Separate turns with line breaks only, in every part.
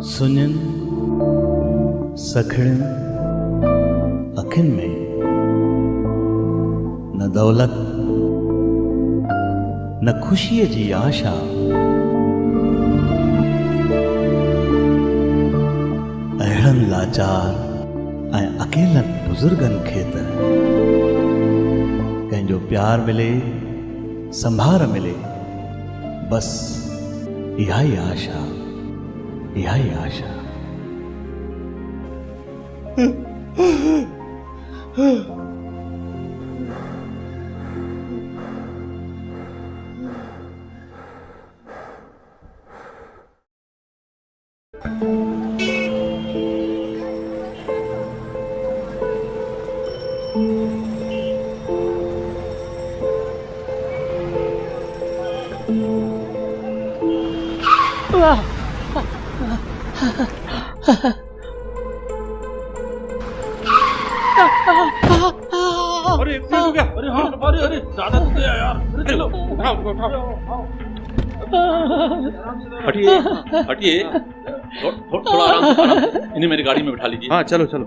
सुञन सखड़न अखिन में न दौलत न खुशीअ जी आशा, अहिड़नि लाचार ऐं अकेलनि बुज़ुर्गनि खे त कंहिंजो प्यार मिले, संभार मिले, बस इहा ई आशा, इहा ई आशा।
अरे हो गया, अरे हाँ, अरे ज्यादा तो गया यार, अरे चलो उठाओ। हटिए हटिए, थोड़ा आराम से, इन्हें मेरी गाड़ी में बिठा लीजिए।
हाँ चलो चलो।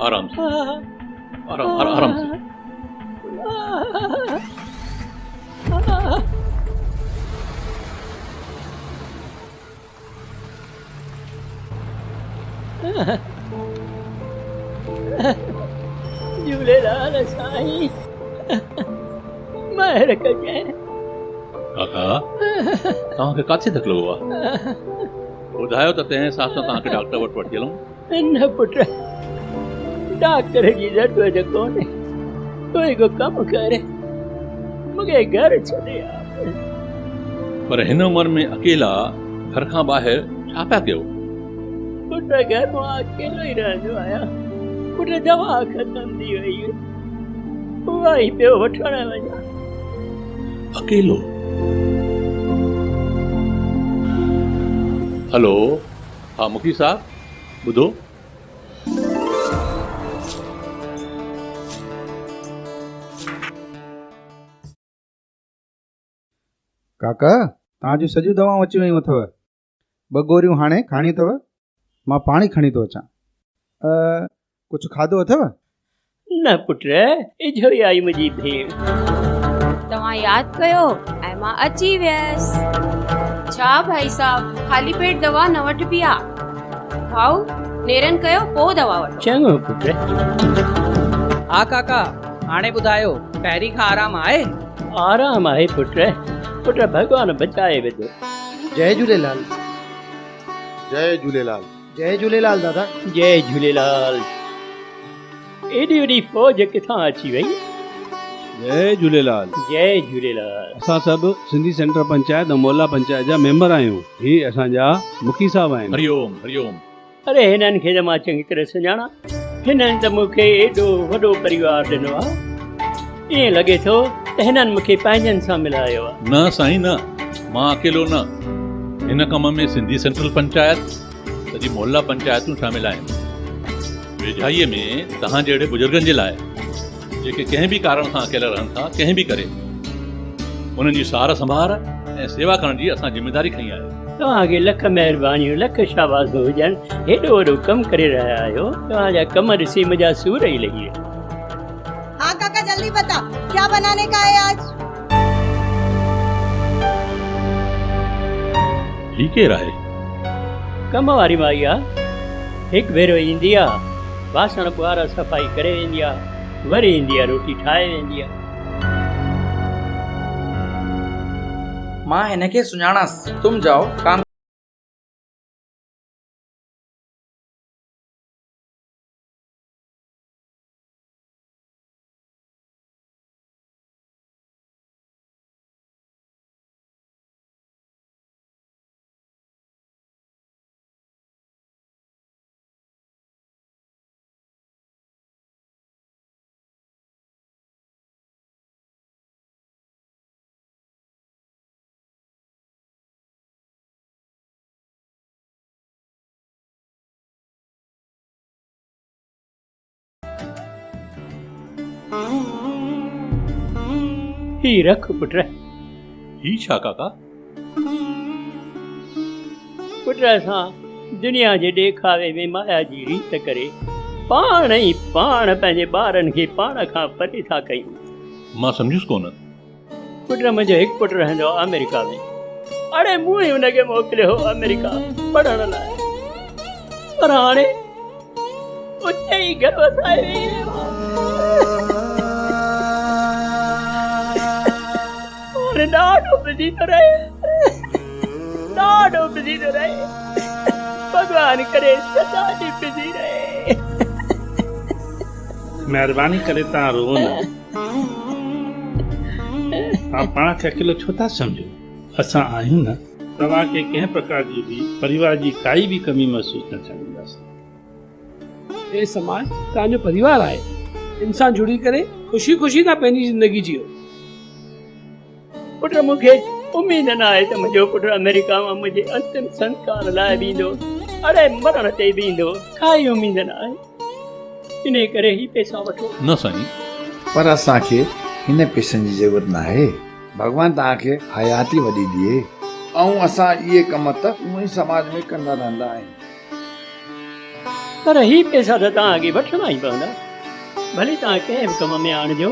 आराम से, आराम से।
झूलेलाल साईं महर कजे।
काका तव्हांखे काथे तकलीफ़ हुआ? ॿुधायो त तंहिं हिसाब सां तव्हांखे डॉक्टर वटि वठी हलूं।
न पुट, डॉक्टर जी ज़रूरत कोन्हे, कोई को कमु करे मूंखे घर छॾे आ।
पर हिन उमिरि में अकेला घर खां ॿाहिरि छा पिया कयो?
पुट घर मां अकेलो ई रहंदो आहियां। पुट दवा ख़तम थी वई, उहा ई पियो वठण वञा।
अकेलो? हेलो, हाँ मुखी साहब ॿुधो।
काका तव्हांजूं सॼियूं दवाऊं अची वयूं अथव। 2 गोरियूं हाणे खाणी अथव, मां पाणी खणी थो अचां। कुझु खाधो अथव?
न पुट, इझो ई आई मुंहिंजी भेण।
तव्हां यादि कयो ऐं मां अची वियसि। छा भाई साहब, खाली पेट दवा न वठबी आ। खाओ, नेरन कयो, पोइ दवा वठो।
चङो पुट।
हा काका, हाणे ॿुधायो, पहिरीं खां आराम आहे?
आराम आहे पुट, पुट भॻवान बचाए वेंदो।
जय झूलेलाल।
जय झूलेलाल।
जय झूलेलाल दादा।
जय झूलेलाल। एॾी वॾी फौज किथां अची वई?
जय झूलेलाल।
जय झूलेलाल।
असां सभु सिंधी सेंटर पंचायत ऐं मोहल्ला पंचायत जा मेंबर आहियूं। ही असांजा मुखी साहब आहिनि।
हरिओम हरिओम।
अरे हिननि खे त मां चङी तरह सुञाणा। हिननि त मूंखे एॾो वॾो परिवार ॾिनो आहे, ईअं लॻे थो त हिननि मूंखे पंहिंजनि सां मिलायो आहे।
न साईं न, मां अकेलो न। हिन कम में सिंधी सेंट्रल पंचायत, सॼी मोहल्ला पंचायतूं शामिल आहिनि। वेझाईअ में तव्हां जहिड़े बुजुर्गनि जे लाइ जेके कंहिं बि कारण सां अकेला रहनि था, कंहिं बि करे, उन्हनि जी सार संभार ऐं सेवा करण जी असां ज़िमेदारी खई आहे।
तव्हांखे लख महिरबानियूं, लख शाबाशूं हुजनि। हेॾो वॾो कमु करे रहिया आहियो, तव्हांजा कम ॾिसी मुंहिंजा सूर ई लही विया।
हाँ काका जल्दी बता, क्या बनाने का है आज?
ही केरु आहे?
कम वारी माई आहे। हिकु भेरो ईंदी आहे, बासण ॿुहारा सफ़ाई करे वेंदी आहे, वरी ईंदी आहे, रोटी ठाहे वेंदी आहे।
मां हिनखे सुञाणांसि। तुम जाओ काम।
ही रख पुट,
ही छा काका?
पुट असां दुनिया जे ॾेखावे में माया जी रीत करे पाण ई पाण पंहिंजे ॿारनि खे पाण खां परे था कयूं।
मां सम्झुसि कोन।
पुट मुंहिंजो हिकु पुटु रहंदो आहे अमेरिका में। हाणे मूं ई हुनखे मोकिलियो हो अमेरिका पढ़ण लाइ, पर हाणे उते ई घर वसाए वियो हाणे ॾाढो बिज़ी थो रहे, ॾाढो बिज़ी थो रहे। भॻवान करे सदा जी बिज़ी रहे।
महिरबानी करे तव्हां रो न। तव्हां पाण खे अकेलो छो था सम्झो? असां आहियूं न। तव्हांखे कंहिं प्रकार जी बि परिवार जी काई बि कमी महसूसु न थियण ॾींदासीं।
हे समाज तव्हांजो परिवार आहे। इंसान जुड़ी करे ख़ुशी ख़ुशी था पंहिंजी ज़िंदगी जियो।
पुट मूंखे उमेद न आहे त मुंहिंजो पुटु अमेरिका मां मुंहिंजे अंतिम संस्कार लाइ बींदो, अड़े मरण ते बींदो। काई उमेद न आहे। इन करे ही पैसा वठो।
न साईं,
पर असांखे हिन पैसनि जी ज़रूरत न आहे। भॻवान तव्हांखे हयाती वॾी ॾिए ऐं असां इहे कम त उहो ई समाज में कंदा रहंदा आहियूं।
पर ही पैसा त तव्हांखे वठणा ई पवंदा। भले तव्हां कंहिं बि कम में आणिजो,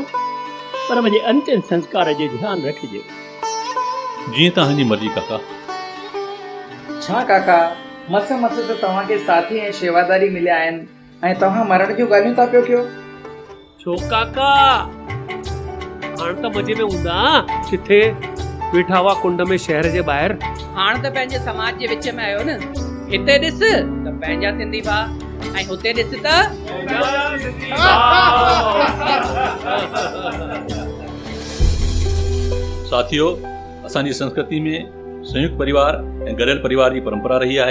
पर मुंहिंजे अंतिम संस्कार जो ध्यानु रखिजो।
जीअं तव्हांजी मर्ज़ी काका।
छा काका, मस मस त तव्हांखे साथी ऐं शेवादारी मिलिया आहिनि ऐं तव्हां मरण जूं ॻाल्हियूं था पियो कयो?
छो काका, हाणे त मज़े में हूंदा। किथे वेठा हुआ कुंड में शहर जे ॿाहिरि।
हाणे त पंहिंजे समाज जे विच में आयो न। हिते ॾिस त पंहिंजा सिंधी भाउ ऐं हुते ॾिस त
साथियो, असांजी संस्कृति में संयुक्त परिवार ऐं गॾियल परिवार जी परंपरा रही आहे।